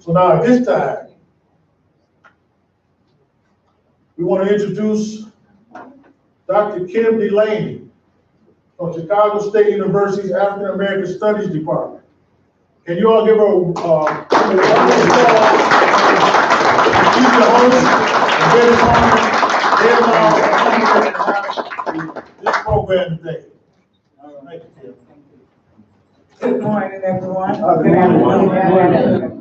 So now at this time, we want to introduce Dr. Kim Dulaney from Chicago State University's African American Studies Department. Can you all give her a round of applause? She's the host and this program today. Thank you, Kim. Good morning, everyone. Good afternoon.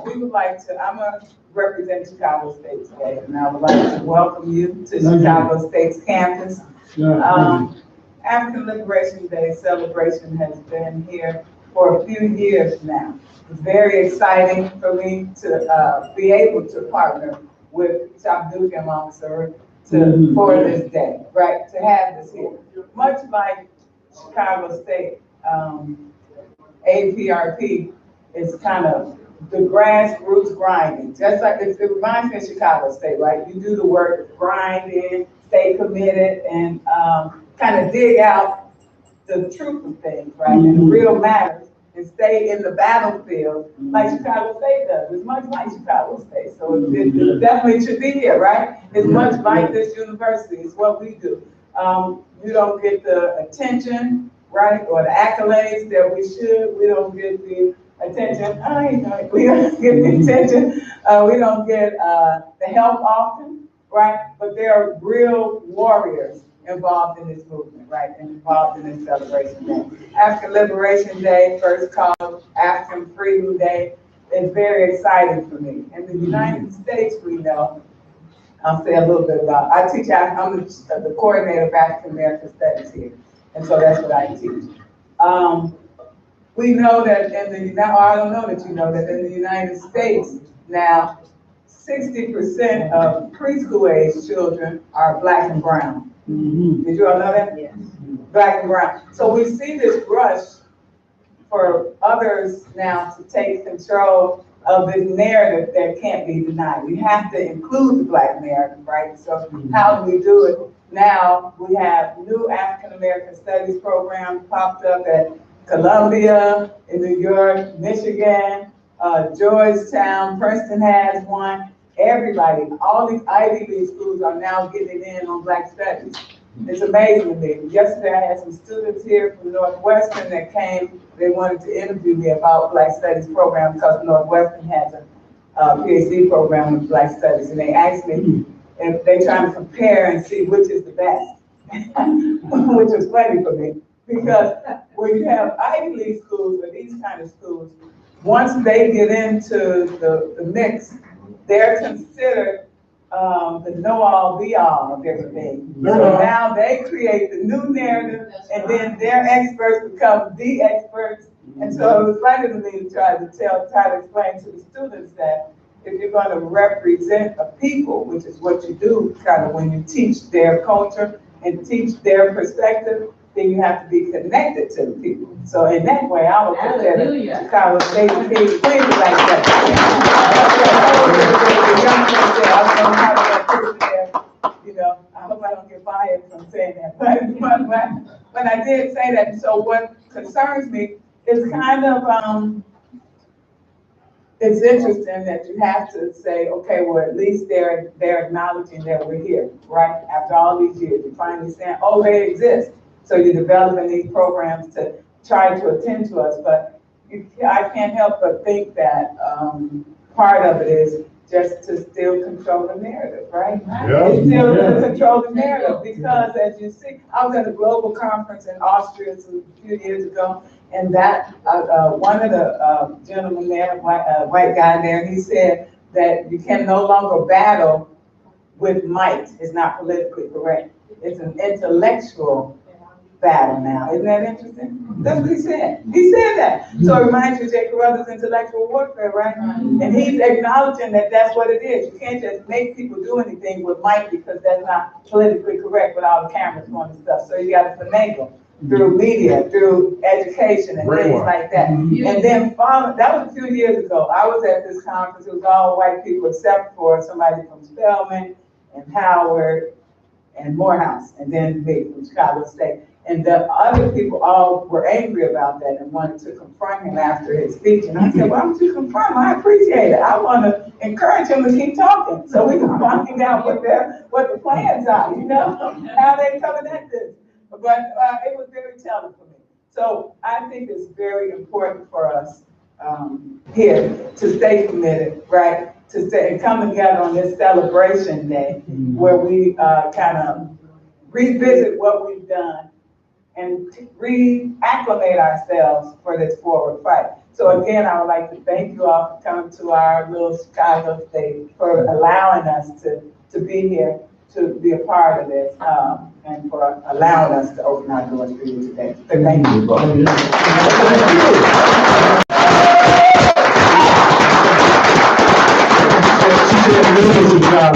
We would like to, I'm going to represent Chicago State today, and I would like to welcome you to Chicago State's campus. African Liberation Day celebration has been here for a few years now. It's very exciting for me to be able to partner with Shabduk and Mamsur for this day, right? To have this here. Much like Chicago State, APRP is kind of the grassroots grinding. Just like it reminds me of Chicago State, right? You do the work, grind in, stay committed, and kind of dig out the truth of things, right? And the real matters, and stay in the battlefield like Chicago State does. It's much like Chicago State, so it definitely should be here, right? It's much like this university. It's what we do. You don't get the attention, right, or the accolades that we should. We don't get the attention. We don't get the attention. We don't get the help often, right? But there are real warriors involved in this movement, right, and involved in this celebration day. African Liberation Day, first called African Freedom Day, is very exciting for me. In the United States, we know, I'll say a little bit about, I'm the coordinator of African American Studies here, and so that's what I teach. We know that I don't know that you know that in the United States now, 60% of preschool age children are Black and brown. Did you all know that? Yes. Black and brown. So we see this rush for others now to take control of this narrative that can't be denied. We have to include the Black narrative, right? So how do we do it? Now we have new African American Studies programs popped up at Columbia, in New York, Michigan, Georgetown, Princeton has one. Everybody, all these Ivy League schools are now getting in on Black studies. It's amazing to me. Yesterday I had some students here from Northwestern that came. They wanted to interview me about Black Studies program because Northwestern has a PhD program with Black Studies, and they asked me if they're trying to compare and see which is the best, which is funny for me. Because when you have Ivy League schools or these kind of schools, once they get into the mix, they're considered the know-all, be-all of everything. So now they create the new narrative, and then their experts become the experts. And so it was funny to me to try to explain to the students that if you're going to represent a people, which is what you do kind of when you teach their culture and teach their perspective, then you have to be connected to the people. So in that way, I would put that in Chicago State and things like that. You know, I hope I don't get fired from saying that. But I did say that. So what concerns me is kind of, it's interesting that you have to say, okay, well, at least they're acknowledging that we're here, right? After all these years, you're finally saying, oh, they exist. So you're developing these programs to try to attend to us, but I can't help but think that part of it is just to still control the narrative, right? Yeah. It's still to control the narrative because, as you see, I was at a global conference in Austria a few years ago, and that one of the gentlemen there, white guy there, he said that you can no longer battle with might. It's not politically correct. It's an intellectual battle now. Isn't that interesting? That's what he said. He said that. So it reminds you of J. Carruthers' intellectual warfare, right? And he's acknowledging that that's what it is. You can't just make people do anything with might because that's not politically correct with all the cameras going and stuff. So you got to finagle through media, through education and things like that. And then that was a few years ago. I was at this conference. It was all white people except for somebody from Spelman and Howard and Morehouse, and then me from Chicago State. And the other people all were angry about that and wanted to confront him after his speech. And I said, why don't you confront him? I appreciate it. I want to encourage him to keep talking so we can find out what the plans are, you know, how they coming at this. But it was very telling for me. So I think it's very important for us here to stay committed, right? To stay and come together on this celebration day where we kind of revisit what we've done and reacclimate ourselves for this forward fight. So again, I would like to thank you all for coming to our little Chicago state, for allowing us to be here, to be a part of this, and for allowing us to open our doors for you today. So thank you. She said,